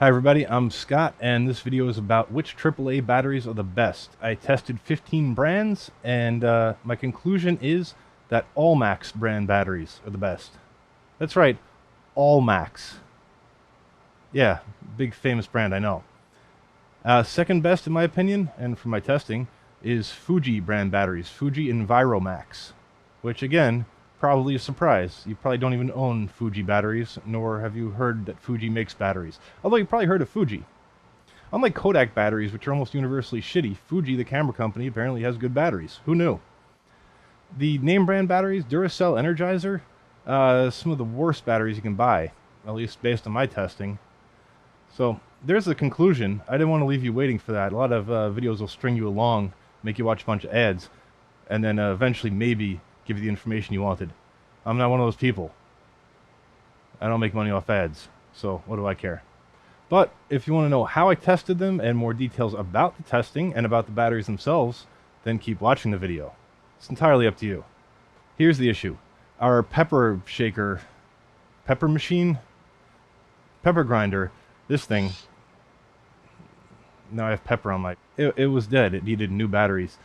Hi everybody, I'm Scott, and this video is about which AAA batteries are the best. I tested 15 brands, and my conclusion is that all Max brand batteries are the best. That's right, all Max. Yeah, big famous brand, I know. Second best in my opinion, and from my testing, is Fuji brand batteries, Fuji EnviroMax, which again, probably a surprise. You probably don't even own Fuji batteries, nor have you heard that Fuji makes batteries. Although you probably heard of Fuji. Unlike Kodak batteries, which are almost universally shitty, Fuji, the camera company, apparently has good batteries. Who knew? The name brand batteries, Duracell, Energizer, some of the worst batteries you can buy, at least based on my testing. So there's the conclusion. I didn't want to leave you waiting for that. A lot of videos will string you along, make you watch a bunch of ads, and then eventually maybe give you the information you wanted. I'm not one of those people. I don't make money off ads, so what do I care? But if you want to know how I tested them and more details about the testing and about the batteries themselves, then keep watching the video. It's entirely up to you. Here's the issue. Our pepper shaker, pepper machine, pepper grinder, this thing, now I have pepper on my... It was dead. It needed new batteries.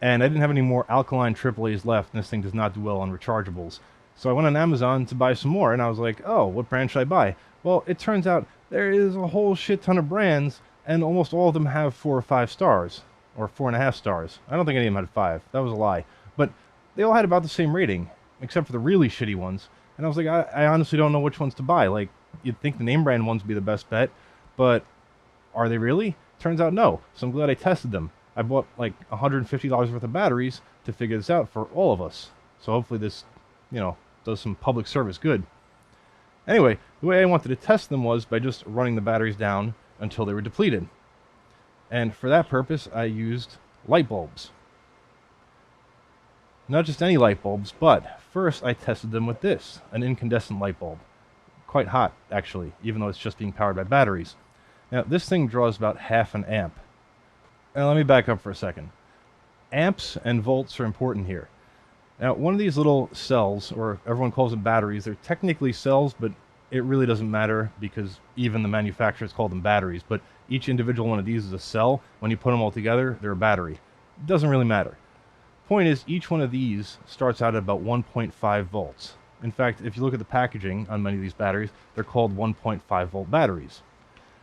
And I didn't have any more alkaline AAAs left, and this thing does not do well on rechargeables. So I went on Amazon to buy some more, and I was like, oh, what brand should I buy? Well, it turns out there is a whole shit ton of brands, and almost all of them have 4 or 5 stars. Or 4.5 stars. I don't think any of them had 5. That was a lie. But they all had about the same rating, except for the really shitty ones. And I was like, I honestly don't know which ones to buy. Like, you'd think the name brand ones would be the best bet, but are they really? Turns out no. So I'm glad I tested them. I bought like $150 worth of batteries to figure this out for all of us. So hopefully this, does some public service good. Anyway, the way I wanted to test them was by just running the batteries down until they were depleted. And for that purpose, I used light bulbs. Not just any light bulbs, but first I tested them with this, an incandescent light bulb. Quite hot, actually, even though it's just being powered by batteries. Now, this thing draws about ½ an amp. Now, let me back up for a second. Amps and volts are important here. Now, one of these little cells, or everyone calls them batteries, they're technically cells, but it really doesn't matter because even the manufacturers call them batteries. But each individual one of these is a cell. When you put them all together, they're a battery. It doesn't really matter. Point is, each one of these starts out at about 1.5 volts. In fact, if you look at the packaging on many of these batteries, they're called 1.5 volt batteries.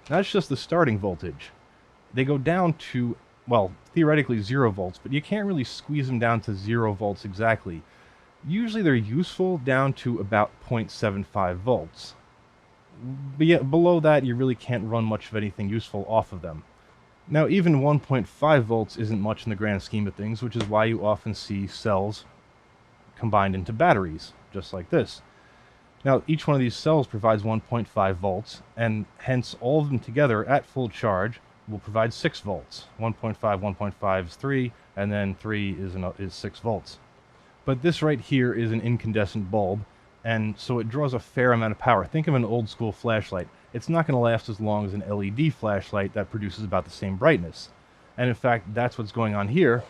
That's just the starting voltage. They go down to, well, theoretically 0 volts, but you can't really squeeze them down to 0 volts exactly. Usually they're useful down to about 0.75 volts. But yet below that, you really can't run much of anything useful off of them. Now, even 1.5 volts isn't much in the grand scheme of things, which is why you often see cells combined into batteries, just like this. Now, each one of these cells provides 1.5 volts, and hence all of them together at full charge will provide 6 volts. 1.5, 1.5 is 3, and then 3 is 6 volts. But this right here is an incandescent bulb, and so it draws a fair amount of power. Think of an old school flashlight. It's not going to last as long as an LED flashlight that produces about the same brightness. And in fact, that's what's going on here.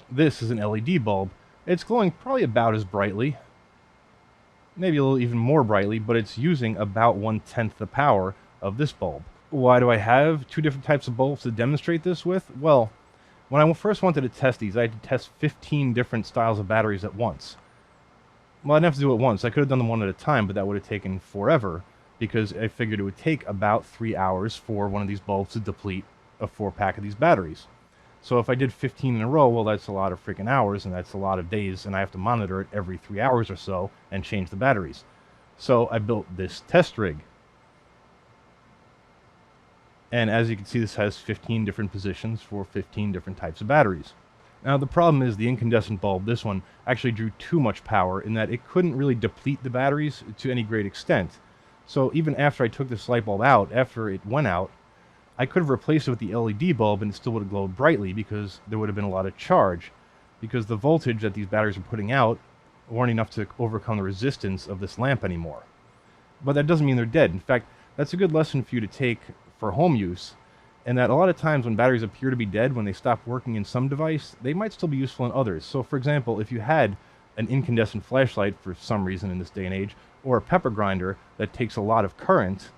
This is an LED bulb. It's glowing probably about as brightly, maybe a little even more brightly, but it's using about 1/10 the power of this bulb. Why do I have 2 different types of bulbs to demonstrate this with? Well, when I first wanted to test these, I had to test 15 different styles of batteries at once. Well, I didn't have to do it once. I could have done them one at a time, but that would have taken forever, because I figured it would take about 3 hours for one of these bulbs to deplete a 4-pack of these batteries. So if I did 15 in a row, well, that's a lot of freaking hours, and that's a lot of days, and I have to monitor it every 3 hours or so and change the batteries. So I built this test rig. And as you can see, this has 15 different positions for 15 different types of batteries. Now, the problem is the incandescent bulb, this one, actually drew too much power in that it couldn't really deplete the batteries to any great extent. So even after I took this light bulb out, after it went out, I could have replaced it with the LED bulb and it still would have glowed brightly because there would have been a lot of charge. Because the voltage that these batteries are putting out weren't enough to overcome the resistance of this lamp anymore. But that doesn't mean they're dead. In fact, that's a good lesson for you to take for home use, and that a lot of times when batteries appear to be dead, when they stop working in some device, they might still be useful in others. So for example, if you had an incandescent flashlight for some reason in this day and age, or a pepper grinder that takes a lot of current,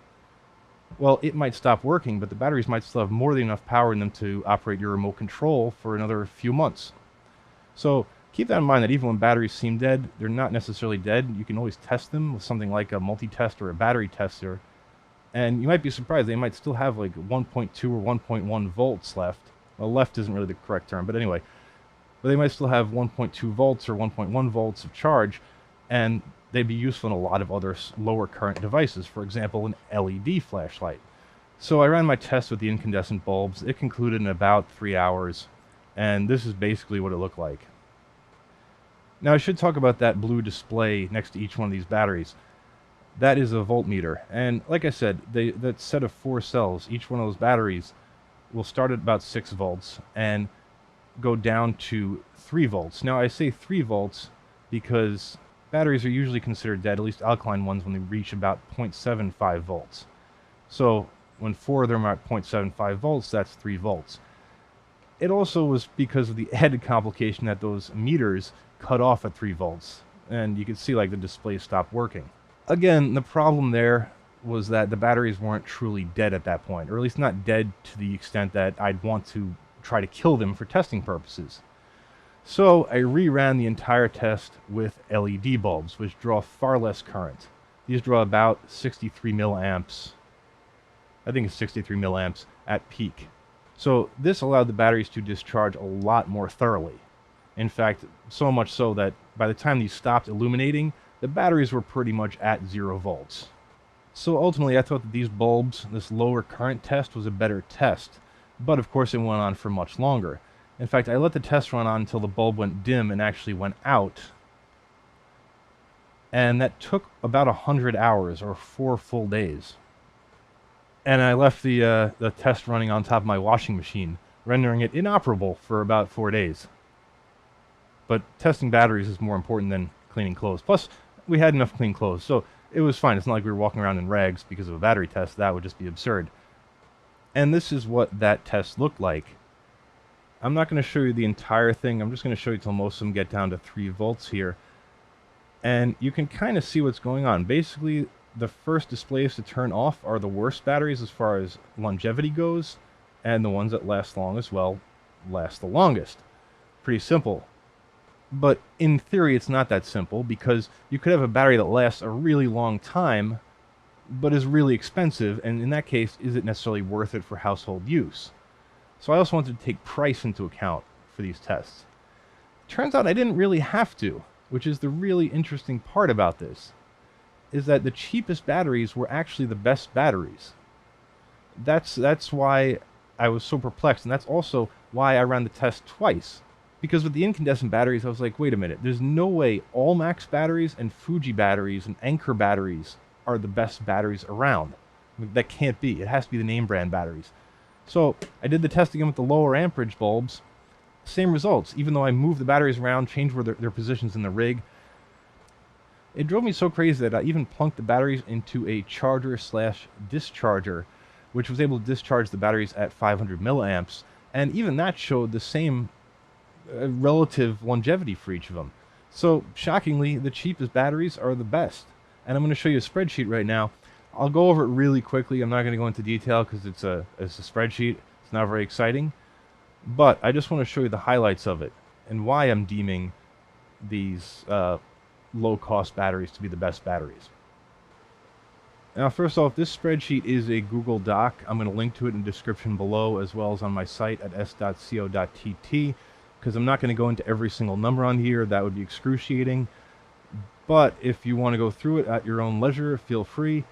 well, it might stop working, but the batteries might still have more than enough power in them to operate your remote control for another few months. So keep that in mind, that even when batteries seem dead, they're not necessarily dead. You can always test them with something like a multi-test or a battery tester, and you might be surprised. They might still have like 1.2 or 1.1 volts left. Well, left isn't really the correct term, but anyway. But they might still have 1.2 volts or 1.1 volts of charge, and they'd be useful in a lot of other lower current devices, for example, an LED flashlight. So I ran my test with the incandescent bulbs. It concluded in about 3 hours, and this is basically what it looked like. Now I should talk about that blue display next to each one of these batteries. That is a voltmeter, and like I said, that set of 4 cells, each one of those batteries will start at about 6 volts and go down to 3 volts. Now I say 3 volts because batteries are usually considered dead, at least alkaline ones, when they reach about 0.75 volts. So when 4 of them are at 0.75 volts, that's 3 volts. It also was because of the added complication that those meters cut off at 3 volts, and you could see like the display stopped working. Again, the problem there was that the batteries weren't truly dead at that point, or at least not dead to the extent that I'd want to try to kill them for testing purposes. So I reran the entire test with LED bulbs, which draw far less current. These draw about 63 milliamps. I think it's 63 milliamps at peak. So this allowed the batteries to discharge a lot more thoroughly. In fact, so much so that by the time these stopped illuminating, the batteries were pretty much at 0 volts. So ultimately, I thought that these bulbs, this lower current test, was a better test. But of course, it went on for much longer. In fact, I let the test run on until the bulb went dim and actually went out. And that took about 100 hours, or 4 full days. And I left the test running on top of my washing machine, rendering it inoperable for about 4 days. But testing batteries is more important than cleaning clothes. Plus, we had enough clean clothes, so it was fine. It's not like we were walking around in rags because of a battery test. That would just be absurd. And this is what that test looked like. I'm not going to show you the entire thing. I'm just going to show you till most of them get down to 3 volts here. And you can kind of see what's going on. Basically, the first displays to turn off are the worst batteries as far as longevity goes, and the ones that last long as well last the longest. Pretty simple. But in theory, it's not that simple, because you could have a battery that lasts a really long time, but is really expensive, and in that case, is it necessarily worth it for household use? So I also wanted to take price into account for these tests. Turns out I didn't really have to, which is the really interesting part about this, is that the cheapest batteries were actually the best batteries. That's why I was so perplexed, and that's also why I ran the test twice. Because with the incandescent batteries, I was like, wait a minute, there's no way all Max batteries and Fuji batteries and Anker batteries are the best batteries around. I mean, that can't be. It has to be the name brand batteries. So I did the test again with the lower amperage bulbs. Same results, even though I moved the batteries around, changed where their positions in the rig. It drove me so crazy that I even plunked the batteries into a charger/discharger, which was able to discharge the batteries at 500 milliamps, and even that showed the same relative longevity for each of them. So, shockingly, the cheapest batteries are the best. And I'm going to show you a spreadsheet right now. I'll go over it really quickly. I'm not going to go into detail because it's a spreadsheet. It's not very exciting. But I just want to show you the highlights of it and why I'm deeming these low-cost batteries to be the best batteries. Now, first off, this spreadsheet is a Google Doc. I'm going to link to it in the description below, as well as on my site at s.co.tt, because I'm not going to go into every single number on here. That would be excruciating. But if you want to go through it at your own leisure, feel free.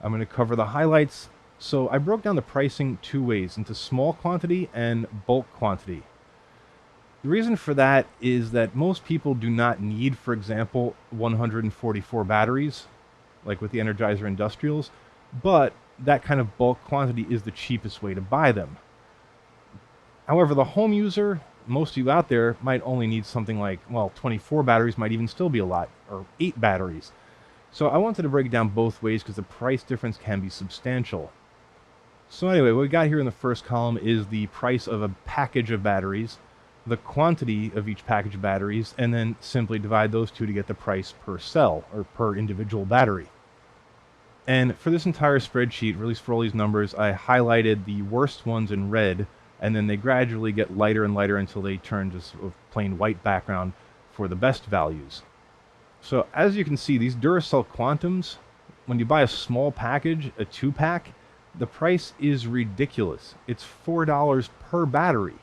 I'm going to cover the highlights. So I broke down the pricing 2 ways, into small quantity and bulk quantity. The reason for that is that most people do not need, for example, 144 batteries, like with the Energizer Industrials, but that kind of bulk quantity is the cheapest way to buy them. However, the home user, most of you out there, might only need something like, well, 24 batteries might even still be a lot, or 8 batteries. So I wanted to break it down both ways because the price difference can be substantial. So anyway, what we got here in the first column is the price of a package of batteries, the quantity of each package of batteries, and then simply divide those two to get the price per cell, or per individual battery. And for this entire spreadsheet, or at least for all these numbers, I highlighted the worst ones in red, and then they gradually get lighter and lighter until they turn to sort of plain white background for the best values. So as you can see, these Duracell Quantums, when you buy a small package, a 2-pack, the price is ridiculous. It's $4 per battery.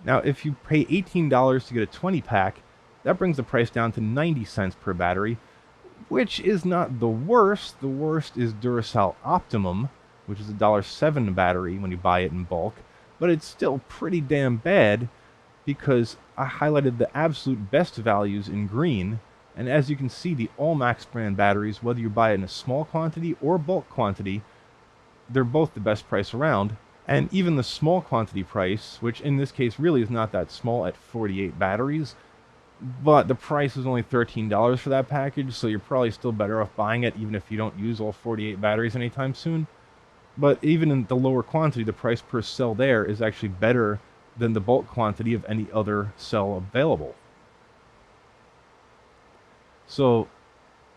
Now, if you pay $18 to get a 20-pack, that brings the price down to 90 cents per battery, which is not the worst. The worst is Duracell Optimum, which is a $1.07 battery when you buy it in bulk, but it's still pretty damn bad because I highlighted the absolute best values in green, and as you can see, the AllMax brand batteries, whether you buy it in a small quantity or bulk quantity, they're both the best price around. And even the small quantity price, which in this case really is not that small at 48 batteries, but the price is only $13 for that package, so you're probably still better off buying it even if you don't use all 48 batteries anytime soon. But even in the lower quantity, the price per cell there is actually better than the bulk quantity of any other cell available. So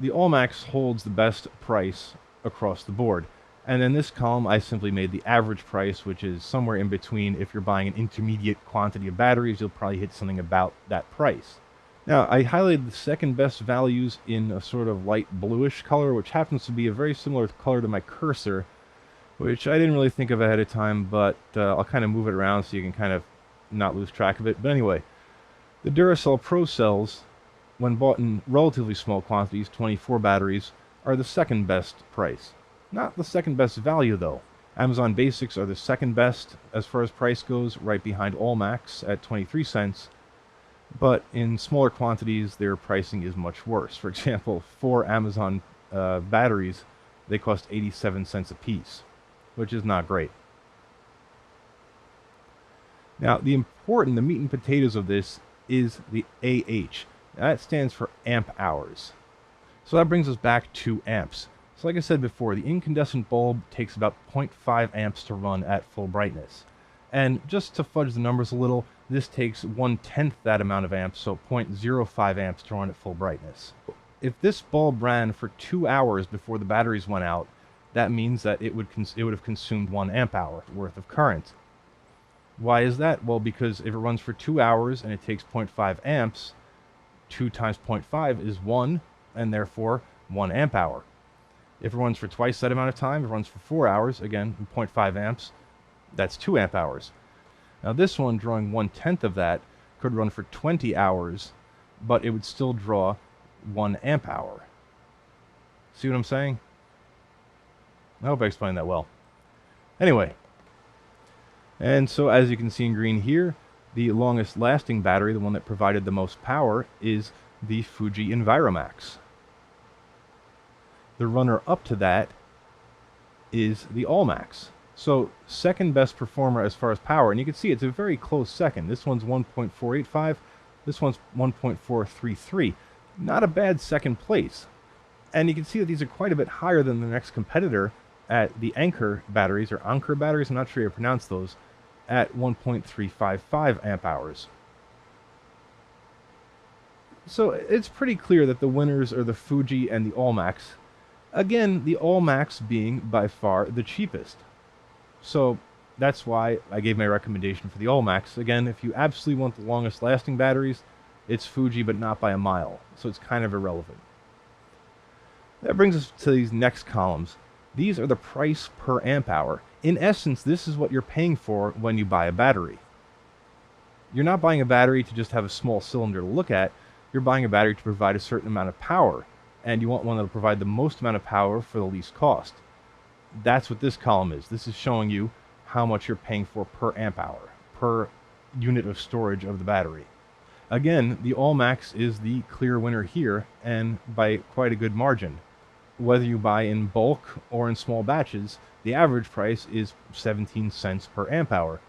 the AllMax holds the best price across the board. And in this column, I simply made the average price, which is somewhere in between. If you're buying an intermediate quantity of batteries, you'll probably hit something about that price. Now, I highlighted the second best values in a sort of light bluish color, which happens to be a very similar color to my cursor, which I didn't really think of ahead of time, but I'll kind of move it around so you can kind of not lose track of it. But anyway, the Duracell Pro cells, when bought in relatively small quantities, 24 batteries, are the second best price. Not the second best value, though. Amazon Basics are the second best as far as price goes, right behind AllMax at 23 cents. But in smaller quantities, their pricing is much worse. For example, 4 Amazon batteries, they cost 87 cents a piece, which is not great. Now, the meat and potatoes of this is the AH. That stands for amp hours. So that brings us back to amps. So like I said before, the incandescent bulb takes about 0.5 amps to run at full brightness. And just to fudge the numbers a little, this takes 1/10 that amount of amps, so 0.05 amps to run at full brightness. If this bulb ran for 2 hours before the batteries went out, that means that it would have consumed 1 amp hour worth of current. Why is that? Well, because if it runs for 2 hours and it takes 0.5 amps, 2 times 0.5 is 1, and therefore 1 amp hour. If it runs for twice that amount of time, it runs for 4 hours, again, 0.5 amps, that's 2 amp hours. Now this one, drawing 1/10 of that, could run for 20 hours, but it would still draw 1 amp hour. See what I'm saying? I hope I explained that well. Anyway, and so as you can see in green here, the longest lasting battery, the one that provided the most power, is the Fuji EnviroMax. The runner up to that is the AllMax. So second best performer as far as power, and you can see it's a very close second. This one's 1.485, this one's 1.433. Not a bad second place. And you can see that these are quite a bit higher than the next competitor at the Anker batteries, or Anker batteries, I'm not sure how you pronounce those, at 1.355 amp hours. So it's pretty clear that the winners are the Fuji and the AllMax. Again, the AllMax being by far the cheapest. So that's why I gave my recommendation for the AllMax. Again, if you absolutely want the longest lasting batteries, it's Fuji, but not by a mile. So it's kind of irrelevant. That brings us to these next columns. These are the price per amp hour. In essence, this is what you're paying for when you buy a battery. You're not buying a battery to just have a small cylinder to look at. You're buying a battery to provide a certain amount of power, and you want one that will provide the most amount of power for the least cost. That's what this column is. This is showing you how much you're paying for per amp hour, per unit of storage of the battery. Again, the AllMax is the clear winner here, and by quite a good margin. Whether you buy in bulk or in small batches, the average price is 17 cents per amp hour.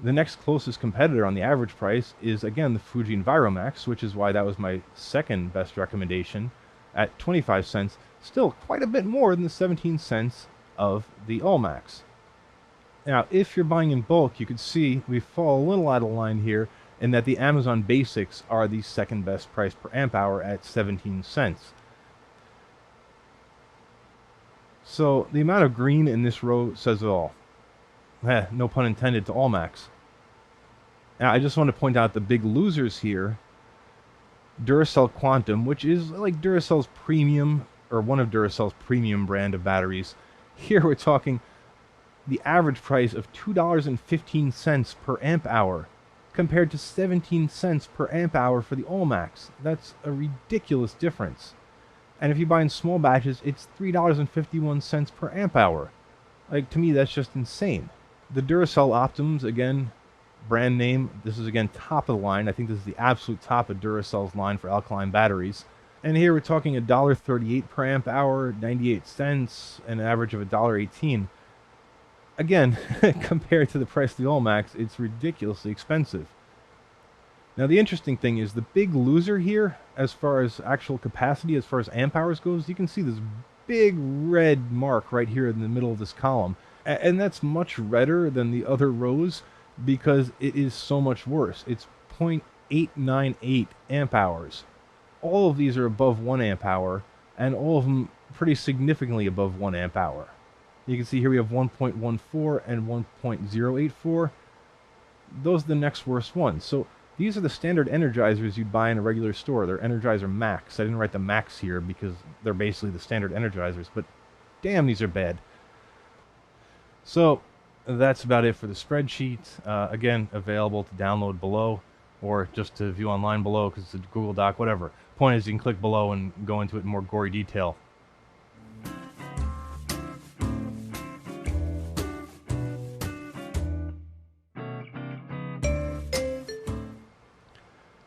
The next closest competitor on the average price is, again, the Fuji EnviroMax, which is why that was my second best recommendation, at 25 cents, still quite a bit more than the 17 cents of the AllMax. Now, if you're buying in bulk, you can see we fall a little out of line here in that the Amazon Basics are the second best price per amp hour at 17 cents. So the amount of green in this row says it all. No pun intended to all Max. Now, I just want to point out the big losers here. Duracell Quantum, which is like Duracell's premium, or one of Duracell's premium brand of batteries. Here we're talking the average price of $2.15 per amp hour, compared to 17 cents per amp hour for the All-Max. That's a ridiculous difference. And if you buy in small batches, it's $3.51 per amp hour. Like, to me, that's just insane. The Duracell Optims, again, brand name, this is again top of the line. I think this is the absolute top of Duracell's line for alkaline batteries. And here we're talking $1.38 per amp hour, 98 cents, an average of $1.18. Again, compared to the price of the All-Max, it's ridiculously expensive. Now the interesting thing is the big loser here, as far as actual capacity, as far as amp hours goes, you can see this big red mark right here in the middle of this column. And that's much redder than the other rows because it is so much worse. It's 0.898 amp hours. All of these are above 1 amp hour, and all of them pretty significantly above 1 amp hour. You can see here we have 1.14 and 1.084. Those are the next worst ones. So these are the standard Energizers you'd buy in a regular store. They're Energizer MAX. I didn't write the MAX here because they're basically the standard Energizers, but damn, these are bad. So that's about it for the spreadsheet. Again, available to download below or just to view online below because it's a Google Doc, whatever. Point is you can click below and go into it in more gory detail.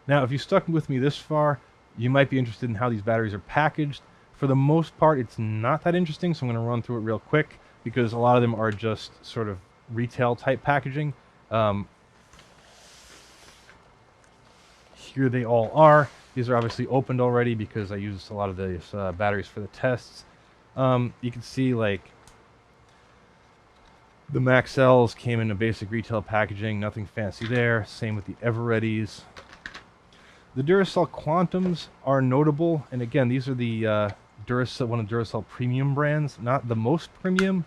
Now, if you stuck with me this far, you might be interested in how these batteries are packaged. For the most part, it's not that interesting, so I'm going to run through it real quick because a lot of them are just sort of retail type packaging. Here they all are. These are obviously opened already because I used a lot of these batteries for the tests. You can see like the Max Ls came in a basic retail packaging, nothing fancy there. Same with the Everreadys. The Duracell Quantums are notable, and again, these are the Duracell, one of Duracell premium brands, not the most premium,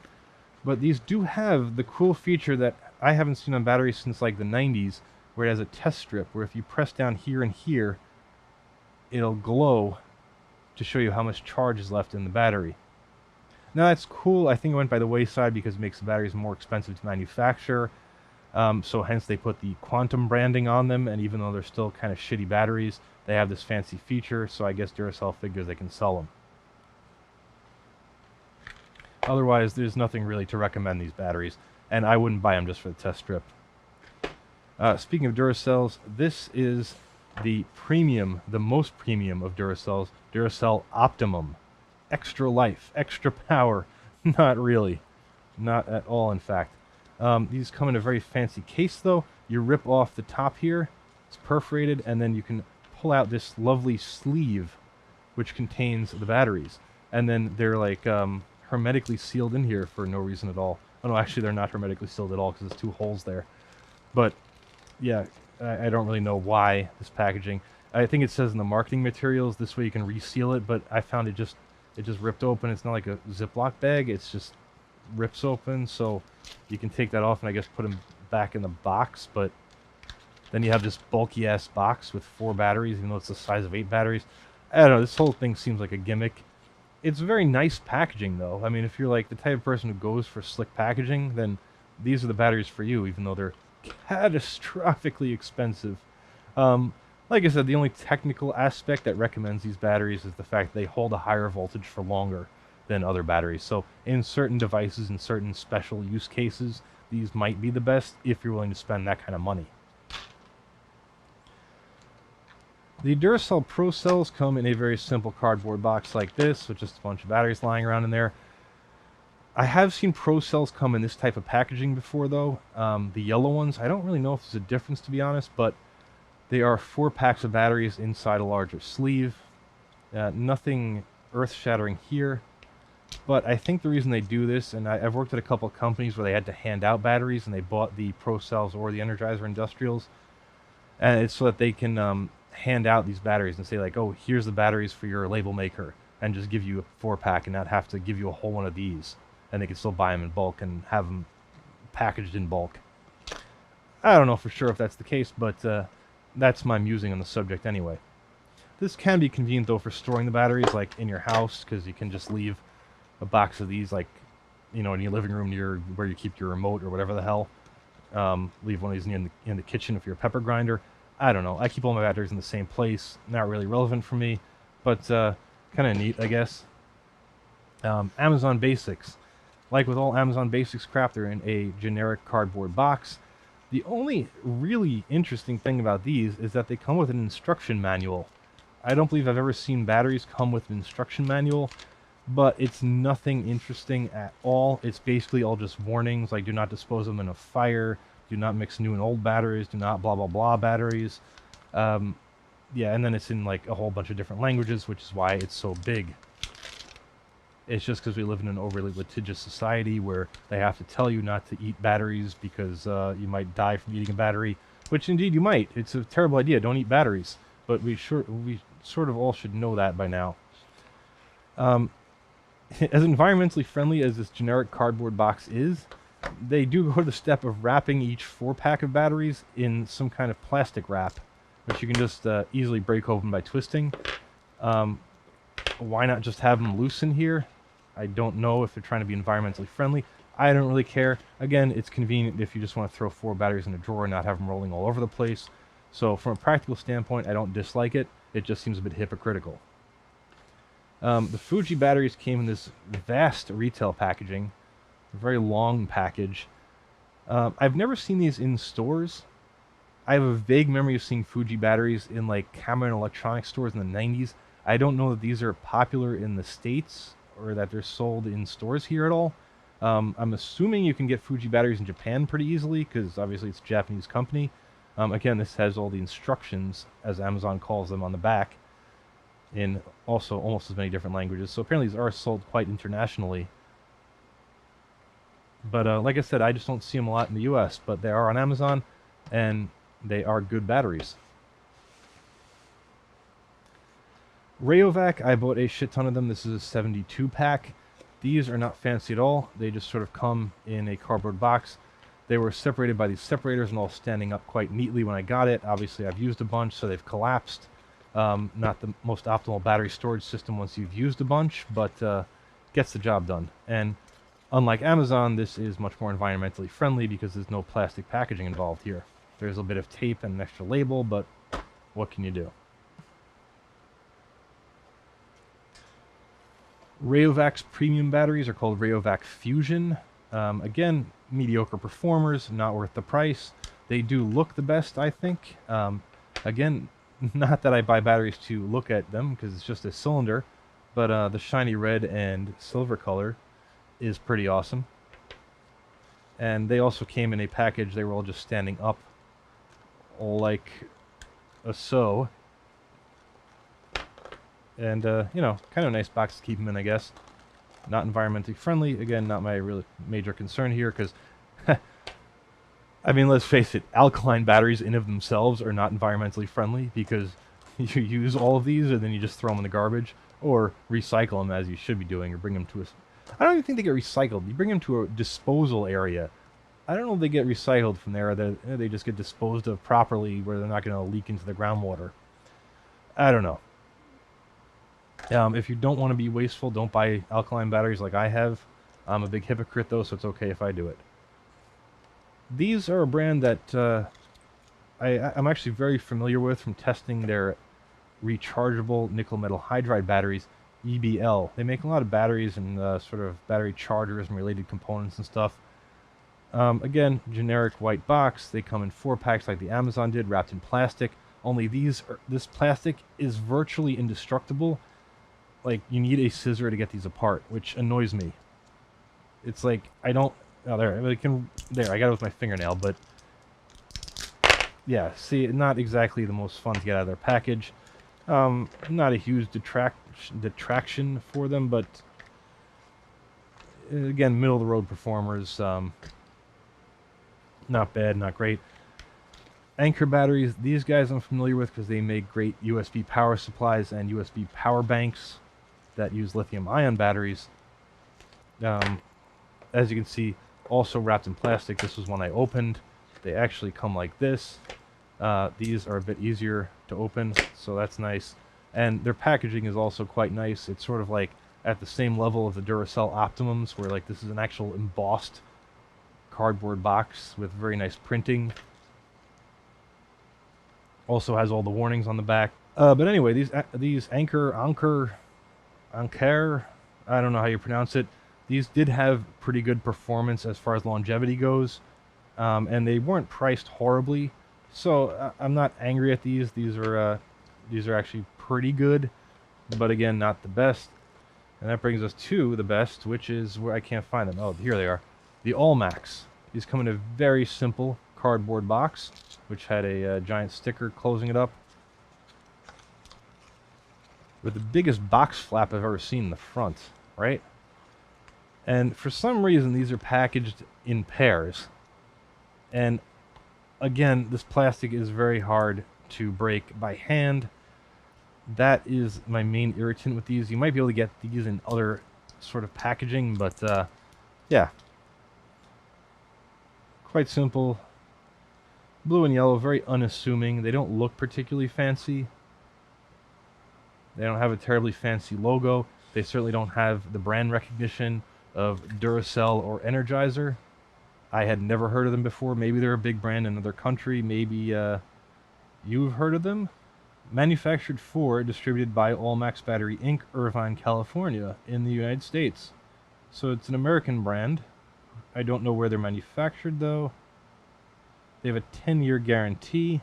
but these do have the cool feature that I haven't seen on batteries since like the 90s, where it has a test strip, where if you press down here and here, it'll glow to show you how much charge is left in the battery. Now that's cool. I think it went by the wayside because it makes the batteries more expensive to manufacture. So hence they put the Quantum branding on them, and even though they're still kind of shitty batteries, they have this fancy feature, so I guess Duracell figures they can sell them. Otherwise, there's nothing really to recommend these batteries, and I wouldn't buy them just for the test strip. Speaking of Duracells, this is the premium, the most premium of Duracells, Duracell Optimum. Extra life, extra power. Not really. Not at all, in fact. These come in a very fancy case, though. You rip off the top here, it's perforated, and then you can pull out this lovely sleeve, which contains the batteries. And then they're like hermetically sealed in here for no reason at all. Oh no, actually they're not hermetically sealed at all because there's 2 holes there. But yeah, I don't really know why this packaging. I think it says in the marketing materials this way you can reseal it, but I found it just ripped open. It's not like a Ziploc bag, it's just rips open, so you can take that off and I guess put them back in the box, but then you have this bulky ass box with 4 batteries, even though it's the size of 8 batteries. I don't know, this whole thing seems like a gimmick. It's very nice packaging though. I mean, if you're like the type of person who goes for slick packaging, then these are the batteries for you, even though they're catastrophically expensive. Like I said, the only technical aspect that recommends these batteries is the fact that they hold a higher voltage for longer than other batteries. So in certain devices, in certain special use cases, these might be the best if you're willing to spend that kind of money. The Duracell Pro Cells come in a very simple cardboard box like this, with just a bunch of batteries lying around in there. I have seen Pro Cells come in this type of packaging before, though. The yellow ones, I don't really know if there's a difference, to be honest, but they are 4 packs of batteries inside a larger sleeve. Nothing earth-shattering here. But I think the reason they do this, and I've worked at a couple of companies where they had to hand out batteries and they bought the Pro Cells or the Energizer Industrials, and it's so that they can hand out these batteries and say like, oh, here's the batteries for your label maker. and just give you a 4-pack and not have to give you a whole one of these. And they can still buy them in bulk and have them packaged in bulk. I don't know for sure if that's the case, but that's my musing on the subject anyway. This can be convenient, though, for storing the batteries, like, in your house, because you can just leave a box of these, like, you know, in your living room near where you keep your remote or whatever the hell. Leave one of these in the kitchen if you're a pepper grinder. I don't know. I keep all my batteries in the same place. Not really relevant for me, but kind of neat, I guess. Amazon Basics. Like with all Amazon Basics crap, they're in a generic cardboard box. The only really interesting thing about these is that they come with an instruction manual. I don't believe I've ever seen batteries come with an instruction manual, but it's nothing interesting at all. It's basically all just warnings, like do not dispose of them in a fire, do not mix new and old batteries, do not blah blah blah batteries. Yeah, and then it's in like a whole bunch of different languages, which is why it's so big. It's just because we live in an overly litigious society where they have to tell you not to eat batteries because you might die from eating a battery, which indeed you might. It's a terrible idea. Don't eat batteries. But we sort of all should know that by now. As environmentally friendly as this generic cardboard box is, they do go to the step of wrapping each 4-pack of batteries in some kind of plastic wrap, which you can just easily break open by twisting. Why not just have them loose in here? I don't know if they're trying to be environmentally friendly. I don't really care. Again, it's convenient if you just want to throw 4 batteries in a drawer and not have them rolling all over the place. So from a practical standpoint, I don't dislike it. It just seems a bit hypocritical. The Fuji batteries came in this vast retail packaging, a very long package. I've never seen these in stores. I have a vague memory of seeing Fuji batteries in like camera and electronics stores in the 90s. I don't know that these are popular in the States or that they're sold in stores here at all. I'm assuming you can get Fuji batteries in Japan pretty easily because obviously it's a Japanese company. Again, this has all the instructions, as Amazon calls them, on the back in also almost as many different languages. So apparently these are sold quite internationally. But like I said, I just don't see them a lot in the US, but they are on Amazon, and they are good batteries. Rayovac, I bought a shit ton of them. This is a 72-pack. These are not fancy at all. They just sort of come in a cardboard box. They were separated by these separators and all standing up quite neatly when I got it. Obviously, I've used a bunch, so they've collapsed. Not the most optimal battery storage system once you've used a bunch, but gets the job done. And unlike Amazon, this is much more environmentally friendly because there's no plastic packaging involved here. There's a bit of tape and an extra label, but what can you do? Rayovac's premium batteries are called Rayovac Fusion. Again, mediocre performers, not worth the price. They do look the best, I think. Again, not that I buy batteries to look at them, because it's just a cylinder, but the shiny red and silver color is pretty awesome. And they also came in a package. They were all just standing up like so. And, you know, kind of a nice box to keep them in, I guess. Not environmentally friendly. Again, not my really major concern here, because, I mean, let's face it, alkaline batteries in of themselves are not environmentally friendly, because you use all of these and then you just throw them in the garbage, or recycle them as you should be doing, or bring them to a... I don't even think they get recycled. You bring them to a disposal area. I don't know if they get recycled from there, or they just get disposed of properly where they're not going to leak into the groundwater. I don't know. If you don't want to be wasteful, don't buy alkaline batteries like I have. I'm a big hypocrite, though, so it's okay if I do it. These are a brand that I'm actually very familiar with from testing their rechargeable nickel metal hydride batteries, EBL. They make a lot of batteries and sort of battery chargers and related components and stuff. Again, generic white box. They come in 4-packs like the Amazon did, wrapped in plastic. Only this plastic is virtually indestructible. Like, you need a scissor to get these apart, which annoys me. It's like, I don't... Oh, there, there, I got it with my fingernail, but... Yeah, see, not exactly the most fun to get out of their package. Not a huge detraction for them, but... Again, middle-of-the-road performers. Not bad, not great. Anchor batteries, these guys I'm familiar with because they make great USB power supplies and USB power banks. that use lithium-ion batteries. As you can see, also wrapped in plastic. This was one I opened. They actually come like this. These are a bit easier to open, so that's nice. And their packaging is also quite nice. It's sort of like at the same level of the Duracell Optimums, where like this is an actual embossed cardboard box with very nice printing. Also has all the warnings on the back. But anyway, these Anker, I don't know how you pronounce it. These did have pretty good performance as far as longevity goes, and they weren't priced horribly. So I'm not angry at these. These are actually pretty good, but again, not the best. And that brings us to the best, which is where I can't find them. Oh, here they are. The AllMax. These come in a very simple cardboard box, which had a giant sticker closing it up, with the biggest box flap I've ever seen in the front, right? And for some reason, these are packaged in pairs. And again, this plastic is very hard to break by hand. That is my main irritant with these. You might be able to get these in other sort of packaging, but yeah. Quite simple. Blue and yellow, very unassuming. They don't look particularly fancy. They don't have a terribly fancy logo. They certainly don't have the brand recognition of Duracell or Energizer. I had never heard of them before. Maybe they're a big brand in another country. Maybe you've heard of them. Manufactured for, distributed by AllMax Battery Inc., Irvine, California, in the United States. So it's an American brand. I don't know where they're manufactured, though. They have a 10-year guarantee.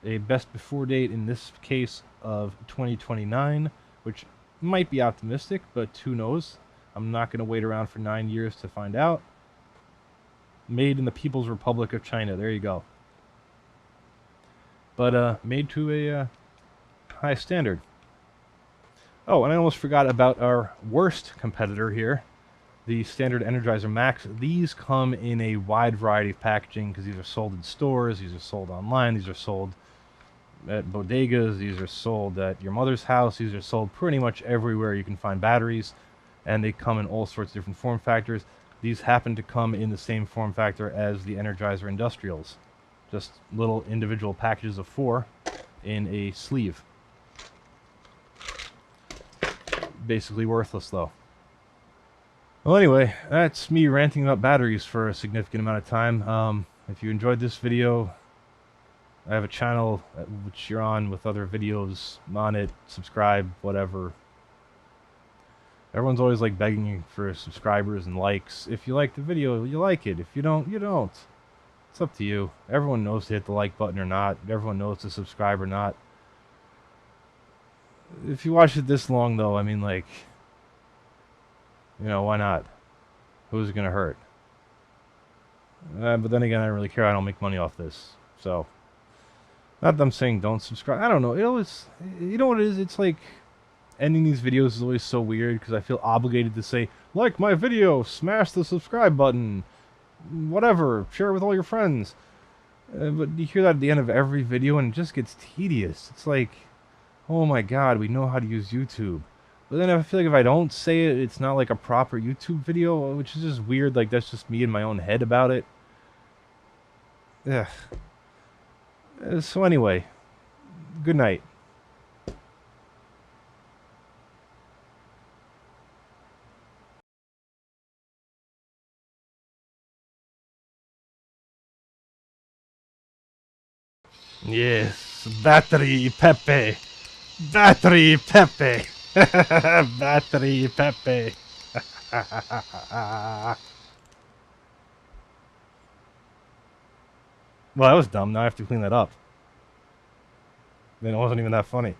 A best before date, in this case, of 2029, which might be optimistic, but who knows? I'm not going to wait around for 9 years to find out. Made in the People's Republic of China. There you go. But made to a high standard. Oh, and I almost forgot about our worst competitor here, the standard Energizer MAX. These come in a wide variety of packaging because these are sold in stores, these are sold online, these are sold at bodegas, these are sold at your mother's house, these are sold pretty much everywhere you can find batteries, and they come in all sorts of different form factors. These happen to come in the same form factor as the Energizer Industrials. Just little individual packages of 4 in a sleeve. Basically worthless, though. Well, anyway, that's me ranting about batteries for a significant amount of time. If you enjoyed this video, I have a channel which you're on with other videos on it. Subscribe, whatever. Everyone's always like begging you for subscribers and likes. If you like the video, you like it. If you don't, you don't. It's up to you. Everyone knows to hit the like button or not. Everyone knows to subscribe or not. If you watch it this long, though, I mean, like, you know, why not? Who's it gonna hurt? But then again, I don't really care. I don't make money off this. So, not that I'm saying don't subscribe. I don't know. You know what it is? It's like, ending these videos is always so weird because I feel obligated to say, like my video, smash the subscribe button, whatever, share it with all your friends. But you hear that at the end of every video and it just gets tedious. It's like, oh my god, we know how to use YouTube. But then I feel like if I don't say it, it's not like a proper YouTube video, which is just weird. Like, that's just me in my own head about it. Ugh. So anyway, good night. Yes, Battery Pepe. Battery Pepe. Battery Pepe. Well, that was dumb. Now I have to clean that up. Then it wasn't even that funny.